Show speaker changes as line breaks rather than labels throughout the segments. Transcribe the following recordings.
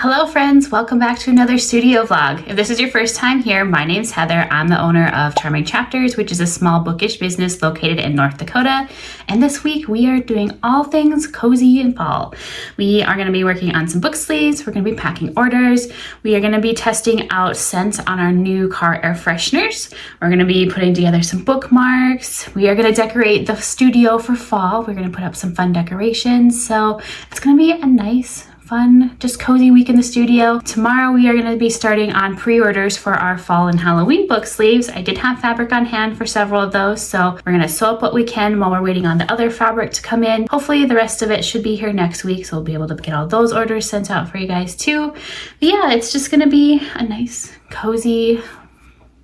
Hello friends, welcome back to another studio vlog. If this is your first time here, my name's Heather. I'm the owner of Charming Chapters, which is a small bookish business located in North Dakota. And this week we are doing all things cozy and fall. We are going to be working on some book sleeves. We're going to be packing orders. We are going to be testing out scents on our new car air fresheners. We're going to be putting together some bookmarks. We are going to decorate the studio for fall. We're going to put up some fun decorations. So it's going to be a nice, fun, just cozy week in the studio. Tomorrow we are going to be starting on pre-orders for our fall and Halloween book sleeves. I did have fabric on hand for several of those, so we're going to sew up what we can while we're waiting on the other fabric to come in. Hopefully the rest of it should be here next week, so we'll be able to get all those orders sent out for you guys too. But yeah, it's just going to be a nice, cozy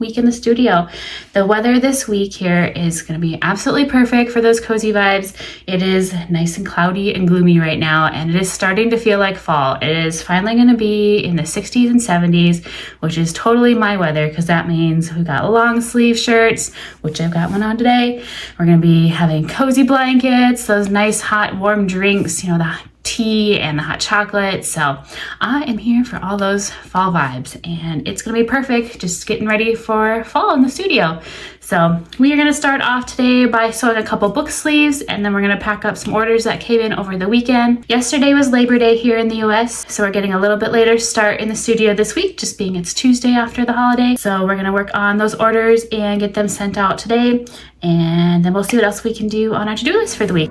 week in the studio. The weather this week here is going to be absolutely perfect for those cozy vibes. It is nice and cloudy and gloomy right now, and it is starting to feel like fall. It is finally going to be in the 60s and 70s, which is totally my weather because that means we've got long sleeve shirts, which I've got one on today. We're going to be having cozy blankets, those nice hot warm drinks, you know, the tea and the hot chocolate. So I am here for all those fall vibes, and it's gonna be perfect, just getting ready for fall in the studio. So we are gonna start off today by sewing a couple book sleeves, and then we're gonna pack up some orders that came in over the weekend. Yesterday was Labor Day here in the US, so we're getting a little bit later start in the studio this week, just being it's Tuesday after the holiday. So we're gonna work on those orders and get them sent out today, and then we'll see what else we can do on our to-do list for the week.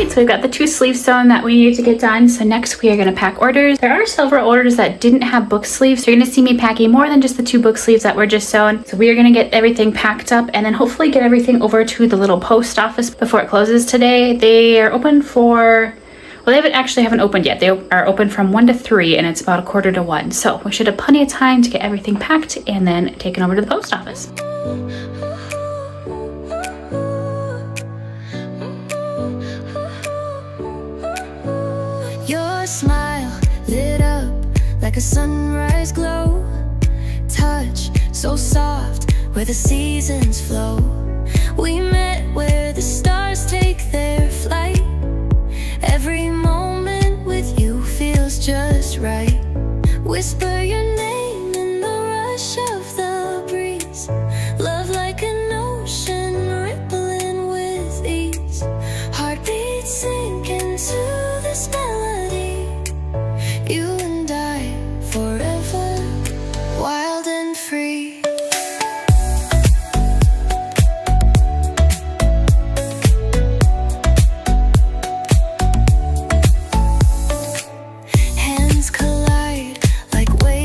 So we've got the two sleeves sewn that we need to get done. So next we are going to pack orders. There are several orders that didn't have book sleeves, so you're going to see me packing more than just the two book sleeves that were just sewn. So we are going to get everything packed up and then hopefully get everything over to the little post office before it closes today. They are open for, well, they haven't opened yet. They are open from 1 to 3 and it's about 1:45. So we should have plenty of time to get everything packed and then taken over to the post office.
Your smile lit up like a sunrise glow. Touch so soft where the seasons flow. We met where the stars take their flight. Every moment with you feels just right. Whisper your name in the rush of the breeze. Love like an ocean rippling with ease. Heartbeats sink into this melody. You and I forever, wild and free. Hands collide like waves.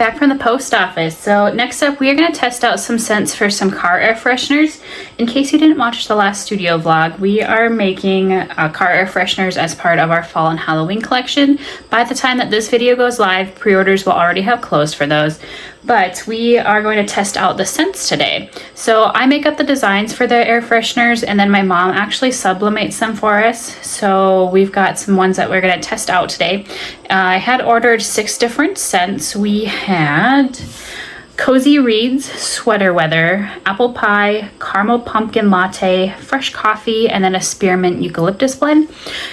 back from the post office. So next up, we are going to test out some scents for some car air fresheners. In case you didn't watch the last studio vlog, we are making car air fresheners as part of our fall and Halloween collection. By the time that this video goes live, pre-orders will already have closed for those. But we are going to test out the scents today. So I make up the designs for the air fresheners, and then my mom actually sublimates them for us. So we've got some ones that we're going to test out today. I had ordered 6 different scents. We had Cozy Reeds, Sweater Weather, Apple Pie, Caramel Pumpkin Latte, Fresh Coffee, and then a Spearmint Eucalyptus blend.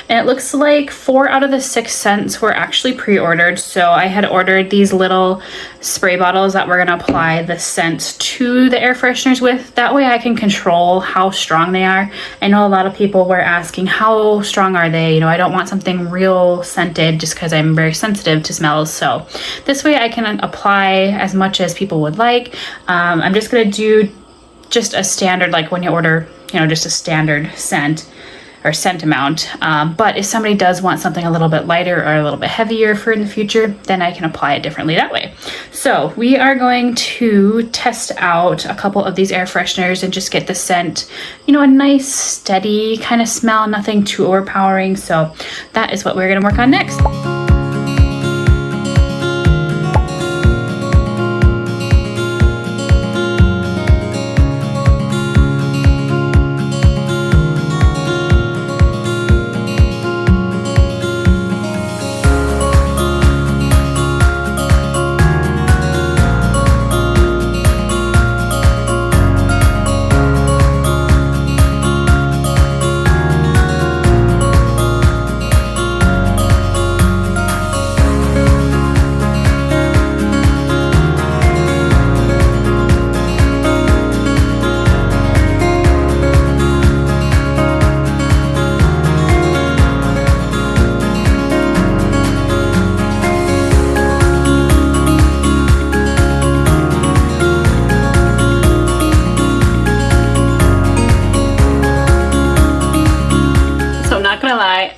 And it looks like 4 out of the 6 scents were actually pre-ordered. So I had ordered these little spray bottles that we're going to apply the scents to the air fresheners with. That way I can control how strong they are. I know a lot of people were asking, how strong are they? You know, I don't want something real scented just because I'm very sensitive to smells. So this way I can apply as much as people would like. I'm just going to do just a standard, like when you order, you know, just a standard scent or scent amount. But if somebody does want something a little bit lighter or a little bit heavier for in the future, then I can apply it differently that way. So we are going to test out a couple of these air fresheners and just get the scent, you know, a nice steady kind of smell, nothing too overpowering. So that is what we're going to work on next.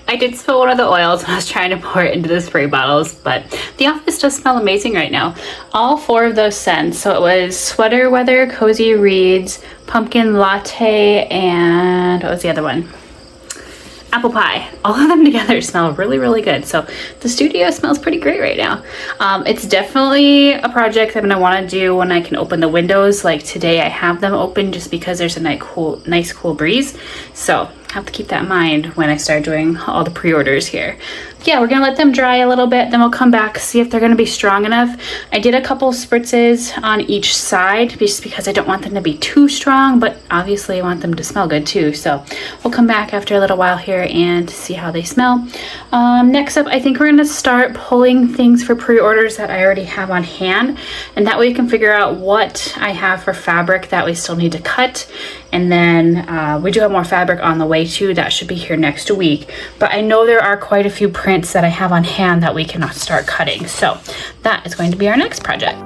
I did spill one of the oils when I was trying to pour it into the spray bottles, but the office does smell amazing right now. All 4 of those scents, so it was Sweater Weather, Cozy Reeds, Pumpkin Latte, and what was the other one? Apple Pie. All of them together smell really, really good. So the studio smells pretty great right now. It's definitely a project I'm gonna wanna do when I can open the windows. Like today I have them open just because there's a nice cool breeze. So I have to keep that in mind when I start doing all the pre-orders here. Yeah, we're gonna let them dry a little bit, then we'll come back, see if they're gonna be strong enough. I did a couple spritzes on each side just because I don't want them to be too strong, but obviously I want them to smell good too. So we'll come back after a little while here and see how they smell. Next up, I think we're gonna start pulling things for pre-orders that I already have on hand. And that way you can figure out what I have for fabric that we still need to cut. And then we do have more fabric on the way too. That should be here next week. But I know there are quite a few prints that I have on hand that we can start cutting. So that is going to be our next project.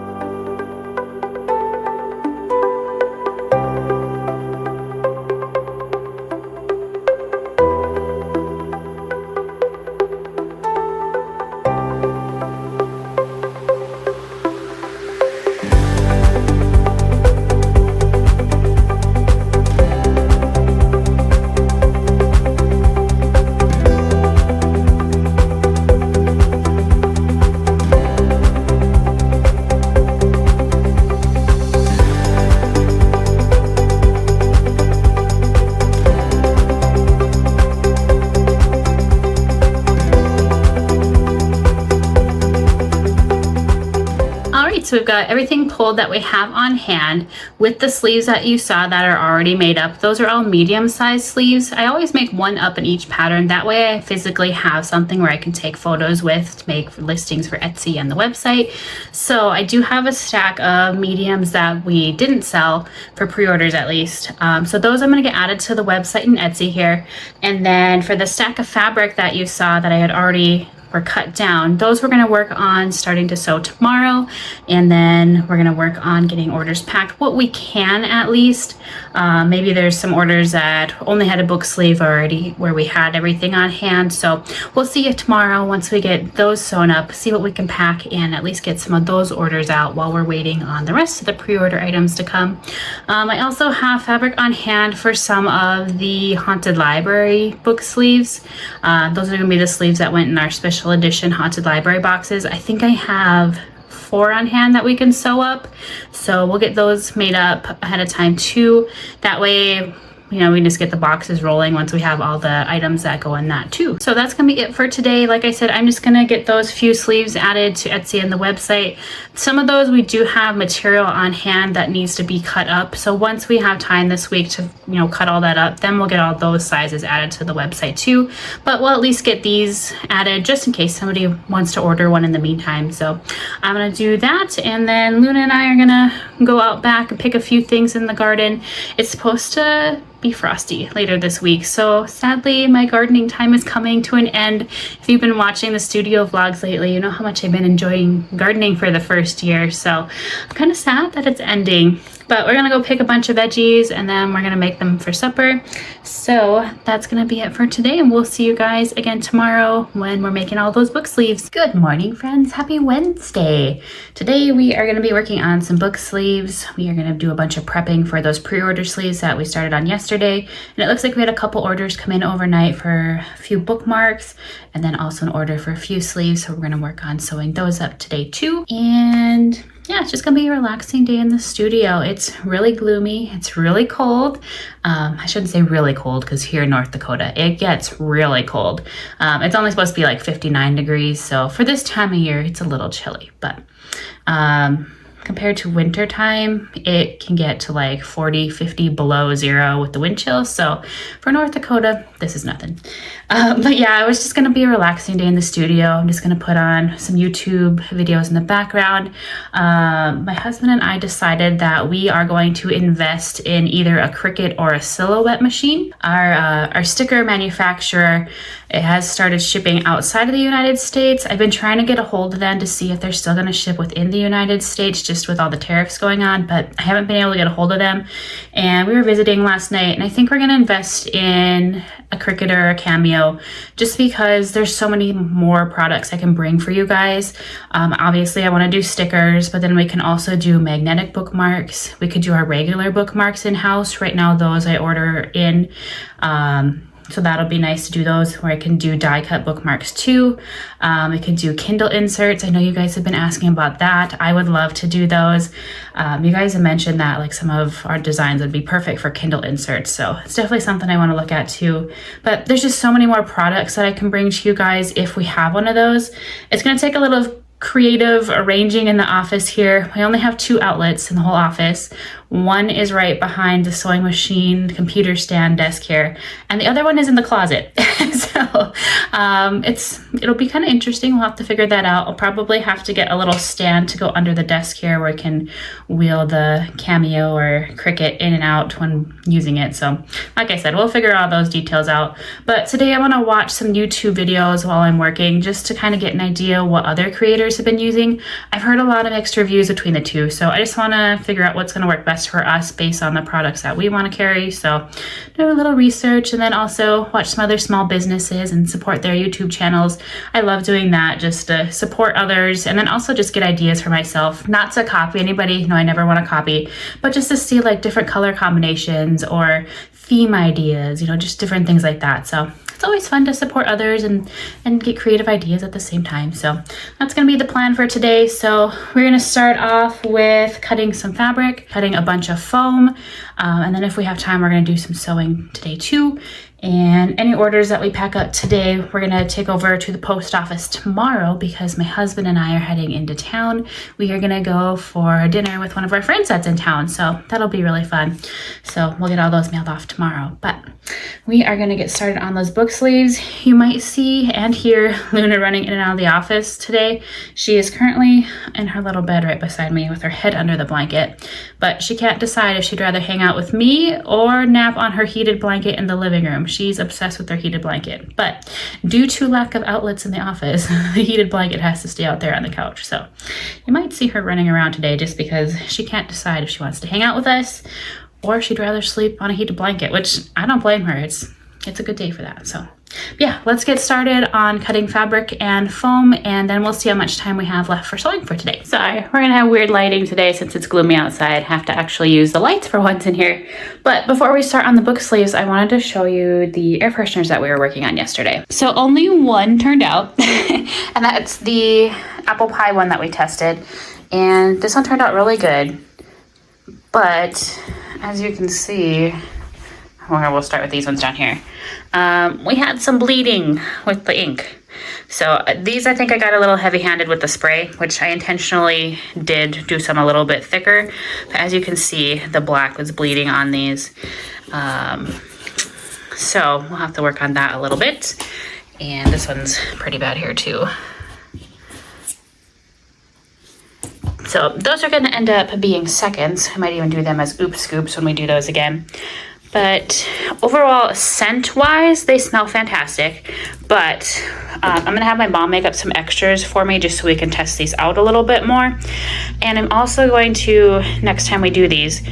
So we've got everything pulled that we have on hand with the sleeves that you saw that are already made up. Those are all medium-sized sleeves. I always make one up in each pattern. That way I physically have something where I can take photos with to make listings for Etsy and the website. So I do have a stack of mediums that we didn't sell for pre-orders at least. So those I'm going to get added to the website and Etsy here. And then for the stack of fabric that you saw that I had already were cut down. Those we're gonna work on starting to sew tomorrow, and then we're gonna work on getting orders packed, what we can at least. Maybe there's some orders that only had a book sleeve already where we had everything on hand. So we'll see if tomorrow, once we get those sewn up, see what we can pack and at least get some of those orders out while we're waiting on the rest of the pre-order items to come. I also have fabric on hand for some of the Haunted Library book sleeves. Those are gonna be the sleeves that went in our special edition Haunted Library boxes. I think I have 4 on hand that we can sew up, so we'll get those made up ahead of time too. That way, you know, we just get the boxes rolling once we have all the items that go in that too. So that's gonna be it for today. Like I said, I'm just gonna get those few sleeves added to Etsy and the website. Some of those we do have material on hand that needs to be cut up. So once we have time this week to, you know, cut all that up, then we'll get all those sizes added to the website too. But we'll at least get these added just in case somebody wants to order one in the meantime. So I'm gonna do that, and then Luna and I are gonna go out back and pick a few things in the garden. It's supposed to be frosty later this week, so sadly my gardening time is coming to an end. If you've been watching the studio vlogs lately, you know how much I've been enjoying gardening for the first year, so I'm kind of sad that it's ending. But we're gonna go pick a bunch of veggies and then we're gonna make them for supper. So that's gonna be it for today, and we'll see you guys again tomorrow when we're making all those book sleeves. Good morning, friends. Happy Wednesday. Today we are gonna be working on some book sleeves. We are gonna do a bunch of prepping for those pre-order sleeves that we started on yesterday. And it looks like we had a couple orders come in overnight for a few bookmarks, and then also an order for a few sleeves. So we're gonna work on sewing those up today too. And yeah, it's just gonna be a relaxing day in the studio. It's really gloomy, it's really cold. I shouldn't say really cold because here in North Dakota, it gets really cold. It's only supposed to be like 59 degrees. So for this time of year, it's a little chilly, but compared to winter time, it can get to like 40, 50 below zero with the wind chill. So for North Dakota, this is nothing. But yeah, it was just gonna be a relaxing day in the studio. I'm just gonna put on some YouTube videos in the background. My husband and I decided that we are going to invest in either a Cricut or a Silhouette machine. Our sticker manufacturer, it has started shipping outside of the United States. I've been trying to get a hold of them to see if they're still gonna ship within the United States just with all the tariffs going on, but I haven't been able to get a hold of them. And we were visiting last night, and I think we're gonna invest in a Cricut or a Cameo just because there's so many more products I can bring for you guys. Obviously I want to do stickers, but then we can also do magnetic bookmarks. We could do our regular bookmarks in-house. Right now those I order in, so that'll be nice to do those, where I can do die cut bookmarks too. I can do Kindle inserts. I know you guys have been asking about that. I would love to do those. You guys have mentioned that like some of our designs would be perfect for Kindle inserts. So it's definitely something I want to look at too. But there's just so many more products that I can bring to you guys if we have one of those. It's going to take a little creative arranging in the office here. We only have 2 outlets in the whole office. One is right behind the sewing machine, computer stand, desk here, and the other one is in the closet. So it'll be kind of interesting. We'll have to figure that out. I'll probably have to get a little stand to go under the desk here where I can wheel the Cameo or Cricut in and out when using it. So like I said, we'll figure all those details out. But today I want to watch some YouTube videos while I'm working just to kind of get an idea what other creators have been using. I've heard a lot of mixed reviews between the two, so I just want to figure out what's going to work best for us based on the products that we want to carry. So do a little research and then also watch some other small businesses and support their YouTube channels. I love doing that just to support others and then also just get ideas for myself, not to copy anybody. No, I never want to copy, but just to see like different color combinations or theme ideas, you know, just different things like that. So it's always fun to support others and get creative ideas at the same time. So that's going to be the plan for today. So we're going to start off with cutting some fabric, cutting a bunch of foam, and then if we have time, we're going to do some sewing today too. And any orders that we pack up today, we're gonna take over to the post office tomorrow because my husband and I are heading into town. We are gonna go for dinner with one of our friends that's in town, so that'll be really fun. So we'll get all those mailed off tomorrow. But we are gonna get started on those book sleeves. You might see and hear Luna running in and out of the office today. She is currently in her little bed right beside me with her head under the blanket, but she can't decide if she'd rather hang out with me or nap on her heated blanket in the living room. She's obsessed with her heated blanket, but due to lack of outlets in the office, the heated blanket has to stay out there on the couch. So you might see her running around today just because she can't decide if she wants to hang out with us or she'd rather sleep on a heated blanket, which I don't blame her. It's a good day for that. So yeah, let's get started on cutting fabric and foam, and then we'll see how much time we have left for sewing for today. Sorry, we're gonna have weird lighting today since it's gloomy outside. Have to actually use the lights for once in here. But before we start on the book sleeves, I wanted to show you the air fresheners that we were working on yesterday. So only one turned out, and that's the apple pie one that we tested. And this one turned out really good. But as you can see, we'll start with these ones down here. We had some bleeding with the ink. So these, I think I got a little heavy-handed with the spray, which I intentionally did do some a little bit thicker. But as you can see, the black was bleeding on these. So we'll have to work on that a little bit. And this one's pretty bad here too. So those are gonna end up being seconds. I might even do them as oops scoops when we do those again. But overall, scent-wise, they smell fantastic. But I'm gonna have my mom make up some extras for me just so we can test these out a little bit more. And I'm also going to, next time we do these,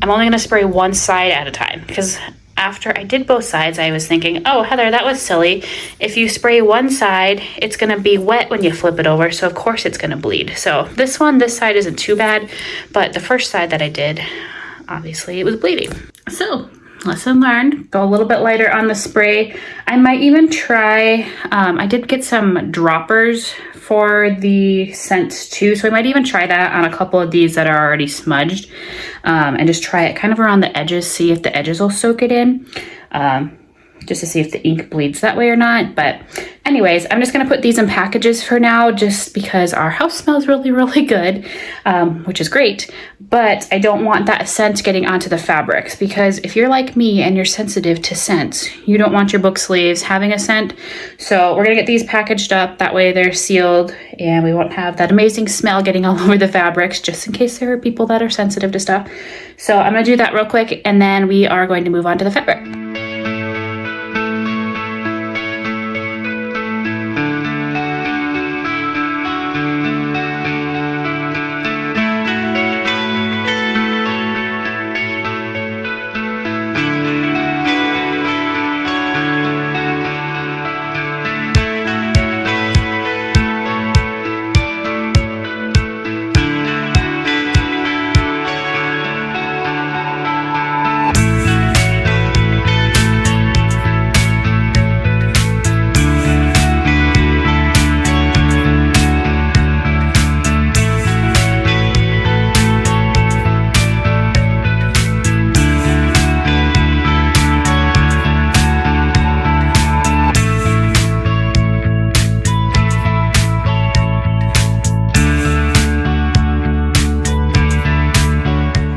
I'm only gonna spray one side at a time, because after I did both sides, I was thinking, oh, Heather, that was silly. If you spray one side, it's gonna be wet when you flip it over, so of course it's gonna bleed. So this side isn't too bad, but the first side that I did, obviously it was bleeding. So lesson learned, go a little bit lighter on the spray. I might even try, I did get some droppers for the scents too, so I might even try that on a couple of these that are already smudged, and just try it kind of around the edges, see if the edges will soak it in, just to see if the ink bleeds that way or not. But anyways, I'm just gonna put these in packages for now, just because our house smells really, really good, which is great, but I don't want that scent getting onto the fabrics, because if you're like me and you're sensitive to scents, you don't want your book sleeves having a scent. So we're gonna get these packaged up, that way they're sealed and we won't have that amazing smell getting all over the fabrics, just in case there are people that are sensitive to stuff. So I'm gonna do that real quick, and then we are going to move on to the fabric.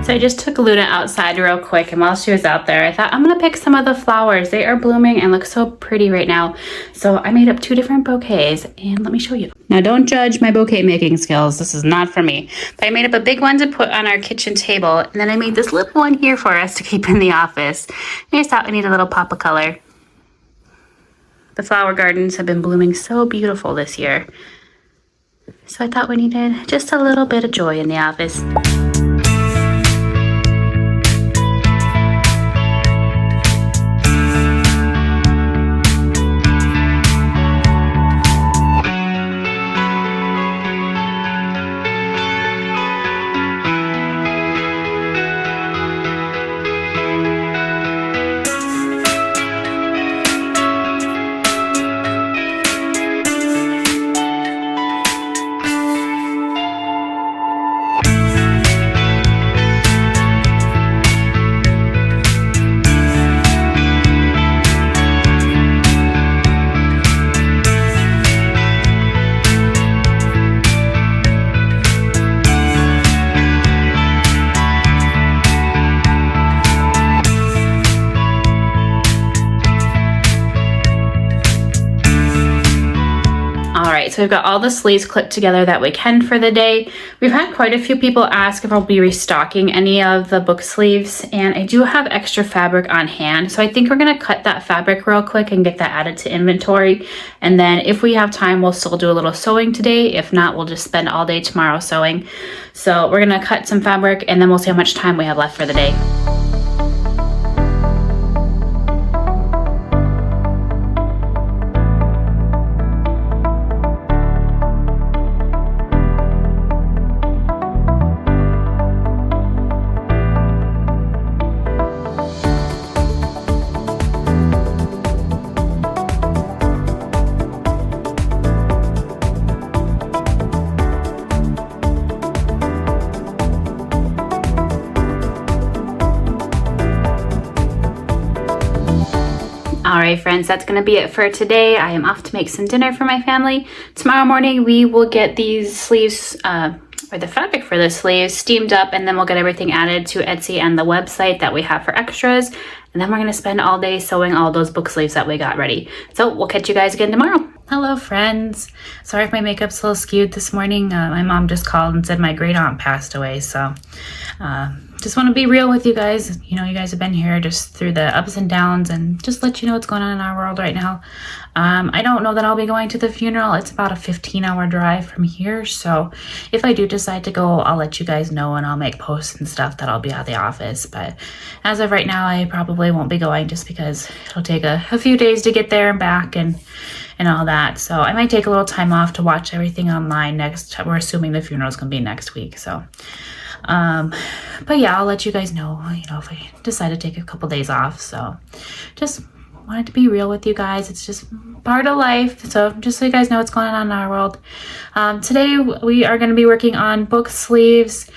So I just took Luna outside real quick, and while she was out there, I thought I'm gonna pick some of the flowers. They are blooming and look so pretty right now. So I made up 2 different bouquets, and let me show you. Now don't judge my bouquet making skills. This is not for me. But I made up a big one to put on our kitchen table, and then I made this little one here for us to keep in the office. I just thought we need a little pop of color. The flower gardens have been blooming so beautiful this year. So I thought we needed just a little bit of joy in the office. right, so we've got all the sleeves clipped together that we can for the day. We've had quite a few people ask if I'll be restocking any of the book sleeves, and I do have extra fabric on hand. So I think we're gonna cut that fabric real quick and get that added to inventory. And then if we have time, we'll still do a little sewing today. If not, we'll just spend all day tomorrow sewing. So we're gonna cut some fabric and then we'll see how much time we have left for the day. All right, friends, that's gonna be it for today. I am off to make some dinner for my family. Tomorrow morning, we will get these sleeves, or the fabric for the sleeves steamed up, and then we'll get everything added to Etsy and the website that we have for extras. And then we're gonna spend all day sewing all those book sleeves that we got ready. So we'll catch you guys again tomorrow. Hello, friends. Sorry if my makeup's a little skewed this morning. My mom just called and said my great aunt passed away, so just want to be real with you guys. You know, you guys have been here just through the ups and downs and just let you know what's going on in our world right now. I don't know that I'll be going to the funeral. It's about a 15-hour drive from here. So if I do decide to go, I'll let you guys know and I'll make posts and stuff that I'll be at the office. But as of right now, I probably won't be going just because it'll take a few days to get there and back and all that. So I might take a little time off to watch everything online next. We're assuming the funeral is going to be next week. So but yeah, I'll let you guys know, if I decide to take a couple days off. So just wanted to be real with you guys. It's just part of life. So just so you guys know what's going on in our world. Today we are going to be working on book sleeves.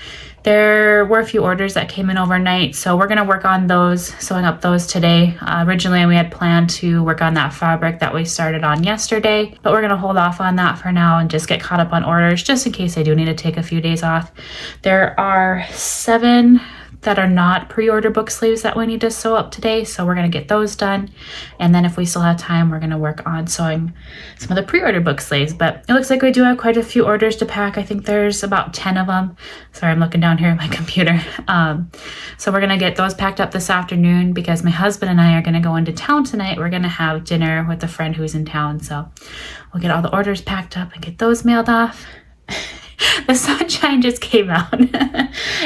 There were a few orders that came in overnight, so we're going to work on those, sewing up those today. Originally, we had planned to work on that fabric that we started on yesterday, but we're going to hold off on that for now and just get caught up on orders, just in case I do need to take a few days off. There are 7 that are not pre-order book sleeves that we need to sew up today, so we're going to get those done. And then if we still have time, we're going to work on sewing some of the pre-order book sleeves. But it looks like we do have quite a few orders to pack. I think there's about 10 of them. Sorry, I'm looking down here at my computer. So we're going to get those packed up this afternoon because my husband and I are going to go into town tonight. We're going to have dinner with a friend who's in town. So we'll get all the orders packed up and get those mailed off. The sunshine just came out.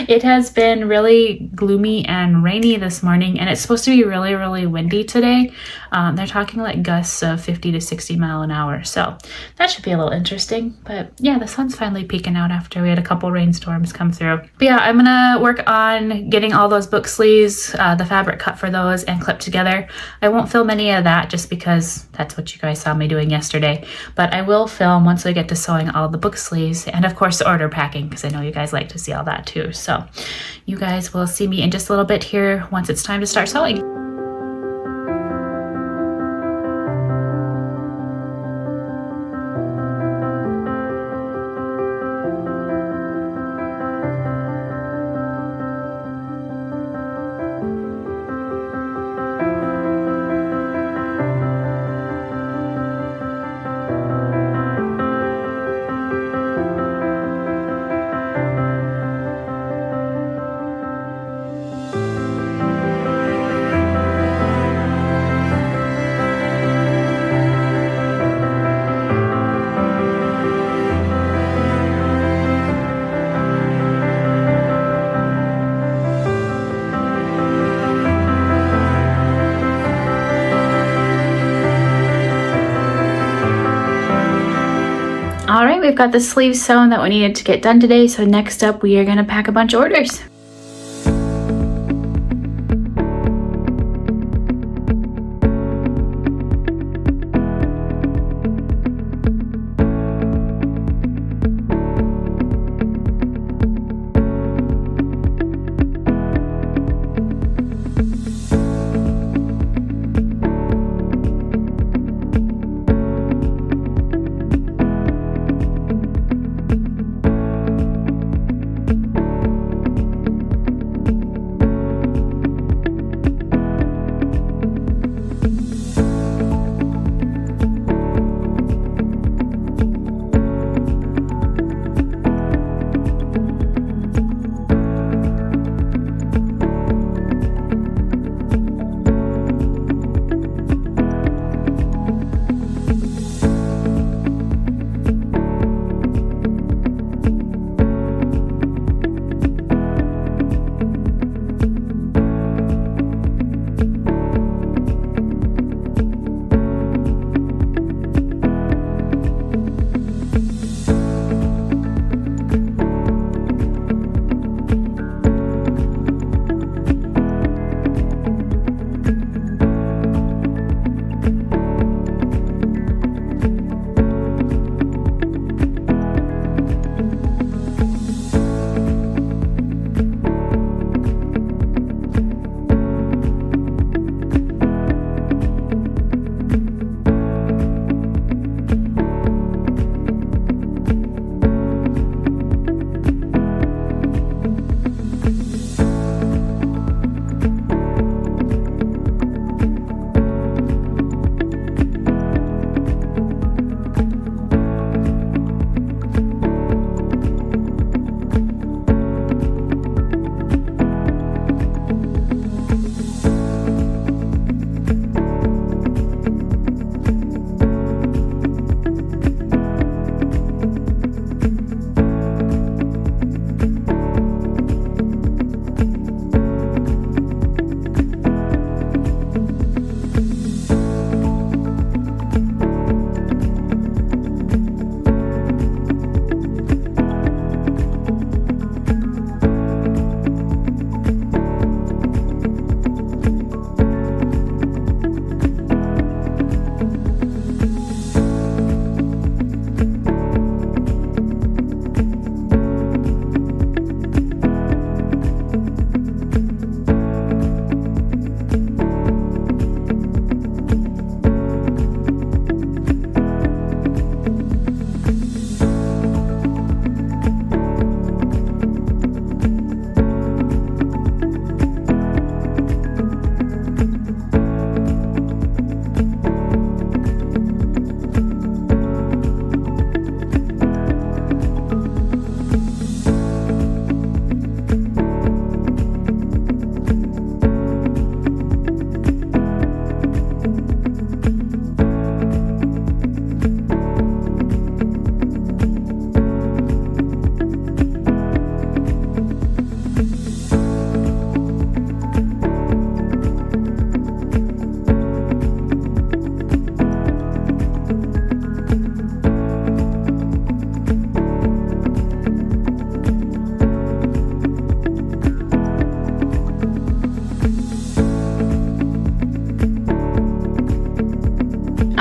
It has been really gloomy and rainy this morning, and it's supposed to be really, really windy today. They're talking like gusts of 50 to 60 mile an hour. So that should be a little interesting. But yeah, the sun's finally peeking out after we had a couple rainstorms come through. But yeah, I'm gonna work on getting all those book sleeves, the fabric cut for those and clipped together. I won't film any of that just because that's what you guys saw me doing yesterday. But I will film once I get to sewing all the book sleeves and of course the order packing, because I know you guys like to see all that too. So you guys will see me in just a little bit here once it's time to start sewing. All right, we've got the sleeves sewn that we needed to get done today. So next up, we are gonna pack a bunch of orders.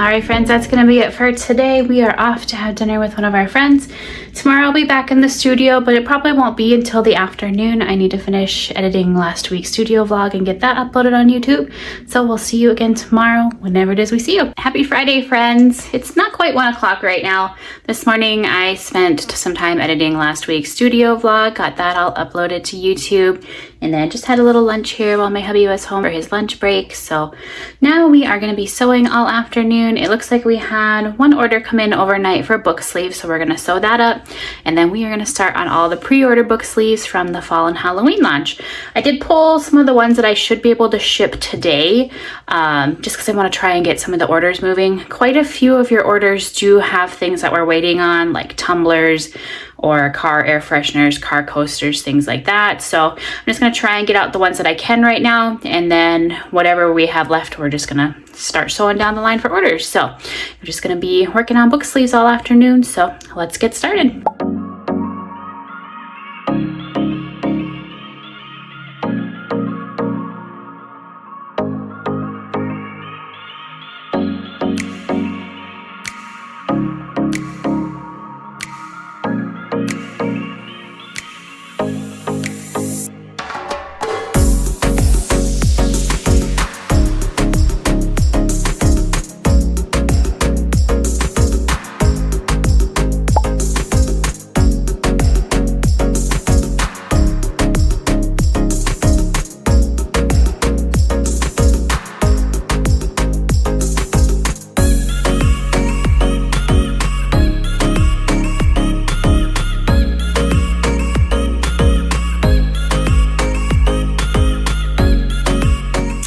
Alright friends, that's going to be it for today. We are off to have dinner with one of our friends. Tomorrow I'll be back in the studio, but it probably won't be until the afternoon. I need to finish editing last week's studio vlog and get that uploaded on YouTube. So we'll see you again tomorrow, whenever it is we see you. Happy Friday, friends. It's not quite 1 o'clock right now. This morning I spent some time editing last week's studio vlog, got that all uploaded to YouTube, and then just had a little lunch here while my hubby was home for his lunch break. So now we are going to be sewing all afternoon. It looks like we had one order come in overnight for book sleeves, so we're going to sew that up, and then we are going to start on all the pre-order book sleeves from the fall and Halloween launch. I did pull some of the ones that I should be able to ship today, just because I want to try and get some of the orders moving. Quite a few of your orders do have things that we're waiting on, like tumblers or car air fresheners, car coasters, things like that. So I'm just going to try and get out the ones that I can right now, and then whatever we have left, we're just going to start sewing down the line for orders. So I'm just going to be working on book sleeves all afternoon, so let's get started.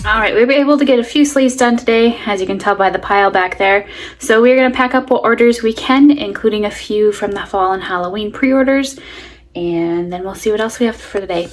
Alright, we were able to get a few sleeves done today, as you can tell by the pile back there. So we're going to pack up what orders we can, including a few from the fall and Halloween pre-orders, and then we'll see what else we have for the day.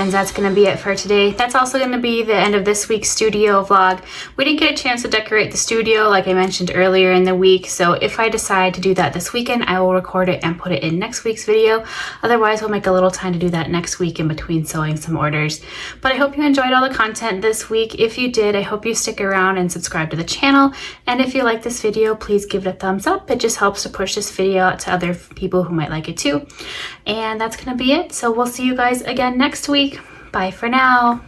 That's going to be it for today. That's also going to be the end of this week's studio vlog. We didn't get a chance to decorate the studio like I mentioned earlier in the week, so if I decide to do that this weekend, I will record it and put it in next week's video. Otherwise, we'll make a little time to do that next week in between sewing some orders. But I hope you enjoyed all the content this week. If you did, I hope you stick around and subscribe to the channel. And if you like this video, please give it a thumbs up. It just helps to push this video out to other people who might like it too. And that's going to be it. So we'll see you guys again next week. Bye for now.